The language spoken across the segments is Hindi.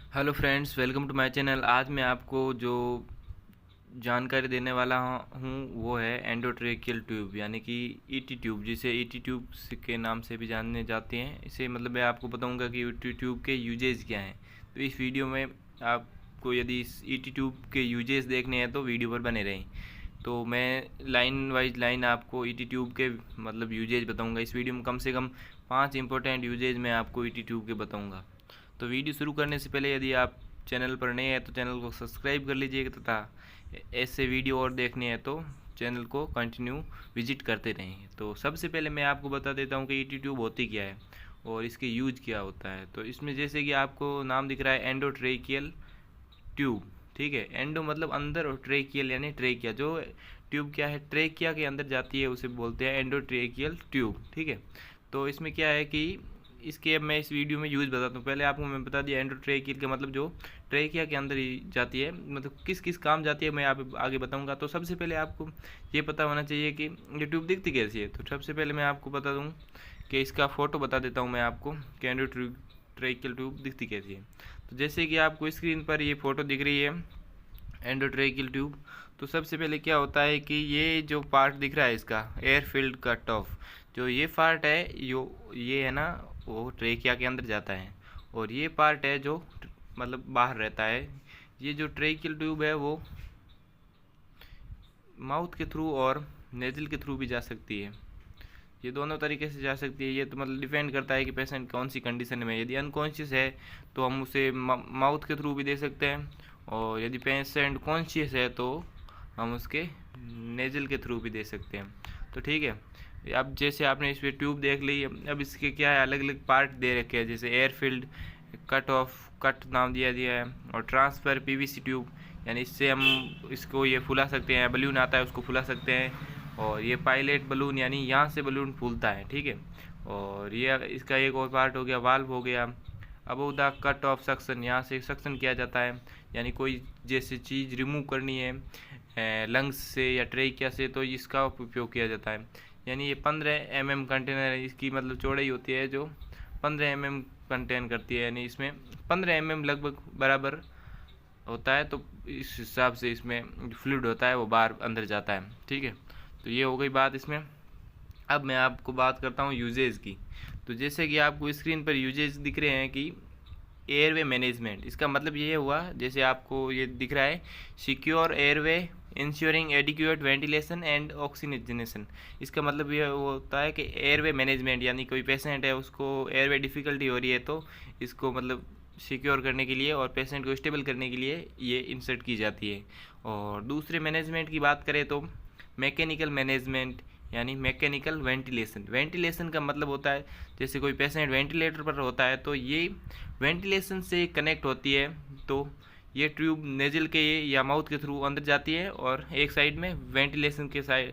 Hello friends, welcome to my channel. आज मैं आपको जो जानकारी देने वाला हूँ वो है एंडोट्रेकियल ट्यूब यानी कि ईटी ट्यूब, जिसे ईटी ट्यूब के नाम से भी जाने जाते हैं। इसे मतलब मैं आपको बताऊंगा कि ईटी ट्यूब के यूजेस क्या हैं। तो इस वीडियो में आपको यदि इस ईटी ट्यूब के यूजेस देखने हैं तो वीडियो पर बने रहें। तो मैं लाइन वाइज लाइन आपको ईटी ट्यूब के मतलब यूजेज बताऊँगा। इस वीडियो में कम से कम 5 इंपॉर्टेंट यूजेज मैं आपको ईटी ट्यूब के बताऊँगा। तो वीडियो शुरू करने से पहले यदि आप चैनल पर नए हैं तो चैनल को सब्सक्राइब कर लीजिएगा, तथा ऐसे वीडियो और देखने हैं तो चैनल को कंटिन्यू विजिट करते रहें। तो सबसे पहले मैं आपको बता देता हूँ कि ईटी ट्यूब होती क्या है और इसके यूज क्या होता है। तो इसमें जैसे कि आपको नाम दिख रहा है एंडोट्रेकियल ट्यूब, ठीक है। एंडो मतलब अंदर और ट्रेकियल यानी ट्रेकिया। जो ट्यूब क्या है, ट्रेकिया के अंदर जाती है उसे बोलते हैं एंडोट्रेकियल ट्यूब, ठीक है। तो इसमें क्या है कि इसके अब मैं इस वीडियो में यूज़ बताता हूँ। पहले आपको मैं बता दिया एंडोट्रेकियल का मतलब जो ट्रेकिया के अंदर ही जाती है, मतलब किस किस काम जाती है मैं आप आगे बताऊँगा। तो सबसे पहले आपको ये पता होना चाहिए कि ये ट्यूब दिखती कैसी है। तो सबसे पहले मैं आपको बता दूँ कि इसका फ़ोटो बता देता हूँ मैं आपको कि एंडोट्रेकियल ट्यूब दिखती कैसी है। तो जैसे कि आपको स्क्रीन पर ये फ़ोटो दिख रही है एंडोट्रेकियल ट्यूब। तो सबसे पहले क्या होता है कि ये जो पार्ट दिख रहा है इसका एयर फील्ड कट ऑफ, जो ये पार्ट है ये है ना, वो ट्रेकिया के अंदर जाता है। और ये पार्ट है जो मतलब बाहर रहता है। ये जो ट्रेकियल ट्यूब है वो माउथ के थ्रू और नेजल के थ्रू भी जा सकती है। ये दोनों तरीके से जा सकती है। ये तो मतलब डिपेंड करता है कि पेशेंट कौन सी कंडीशन में है। यदि अनकॉन्शियस है तो हम उसे माउथ के थ्रू भी दे सकते हैं, और यदि पेशेंट कॉन्शियस है तो हम उसके नेजल के थ्रू भी दे सकते हैं। तो ठीक है, अब जैसे आपने इस पर ट्यूब देख ली। अब इसके क्या है, अलग अलग पार्ट दे रखे हैं, जैसे air field cut off, cut नाम दिया है, और ट्रांसफ़र पीवीसी ट्यूब, यानी इससे हम इसको ये फुला सकते हैं। बलून आता है उसको फुला सकते हैं। और ये पायलट बलून यानी यहाँ से बलून फूलता है, ठीक है। और ये इसका एक और पार्ट हो गया वाल्व हो गया। अब द कट ऑफ सक्शन, यहाँ से सक्शन किया जाता है, यानी कोई जैसे चीज़ रिमूव करनी है लंग्स से या ट्रेकिया से तो इसका उपयोग किया जाता है। यानी ये 15 mm कंटेनर है, इसकी मतलब चौड़ाई होती है जो 15 mm कंटेन करती है, यानी इसमें 15 mm लगभग बराबर होता है। तो इस हिसाब से इसमें फ्लूइड होता है वो बाहर अंदर जाता है, ठीक है। तो ये हो गई बात इसमें। अब मैं आपको बात करता हूँ यूजेज की। तो जैसे कि आपको स्क्रीन पर यूजेज दिख रहे हैं कि एयरवे मैनेजमेंट, इसका मतलब ये हुआ जैसे आपको ये दिख रहा है secure airway ensuring adequate ventilation and oxygenation. इसका मतलब ये होता है कि एयरवे मैनेजमेंट, यानी कोई पेशेंट है उसको एयरवे डिफ़िकल्टी हो रही है तो इसको मतलब सिक्योर करने के लिए और पेशेंट को स्टेबल करने के लिए ये इंसर्ट की जाती है। और दूसरे मैनेजमेंट की बात करें तो मैकेनिकल मैनेजमेंट यानी मैकेनिकल वेंटिलेशन। वेंटिलेशन का मतलब होता है जैसे कोई पेशेंट वेंटिलेटर पर होता है तो ये वेंटिलेशन से कनेक्ट होती है। तो ये ट्यूब नेजल के या माउथ के थ्रू अंदर जाती है और एक साइड में वेंटिलेशन के साइड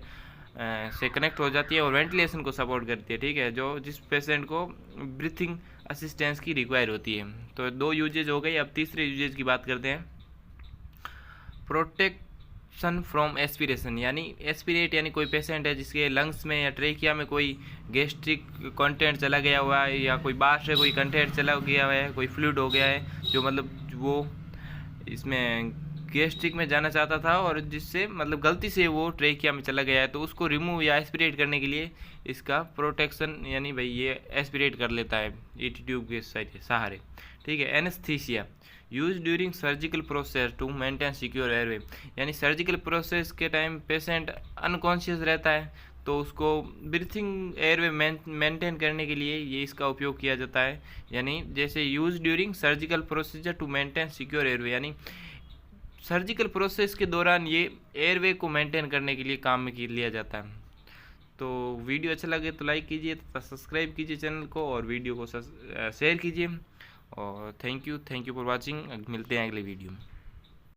से कनेक्ट हो जाती है और वेंटिलेशन को सपोर्ट करती है, ठीक है, जो जिस पेशेंट को ब्रीथिंग असिस्टेंस की रिक्वायर होती है। तो 2 यूजेज हो गई। अब तीसरे यूजेज की बात करते हैं। प्रोटेक्शन फ्रॉम एस्पिरेशन, यानी एस्पिरेट यानी कोई पेशेंट है जिसके लंग्स में या ट्रेकिया में कोई गैस्ट्रिक कंटेंट चला गया हुआ है या कोई बाहर से कोई कंटेंट चला गया हुआ है, कोई फ्लूइड हो गया है जो मतलब वो इसमें गैस्ट्रिक में जाना चाहता था और जिससे मतलब गलती से वो ट्रेकिया में चला गया है, तो उसको रिमूव या एस्पिरेट करने के लिए इसका प्रोटेक्शन यानी भाई ये एस्पिरेट कर लेता है ईटी ट्यूब के सहारे, ठीक है। Anaesthesia use during surgical process to maintain secure airway, यानी सर्जिकल प्रोसेस के टाइम पेशेंट अनकॉन्शियस रहता है तो उसको ब्रीथिंग एयरवे मेंटेन करने के लिए ये इसका उपयोग किया जाता है। यानी जैसे use during surgical procedure to maintain secure airway, यानी सर्जिकल प्रोसेस के दौरान ये एयरवे को मेंटेन करने के लिए काम में लिया जाता है। तो वीडियो अच्छा लगे तो लाइक कीजिए तथा सब्सक्राइब कीजिए चैनल को और वीडियो को शेयर कीजिए। और थैंक यू फॉर वॉचिंग। मिलते हैं अगले वीडियो में।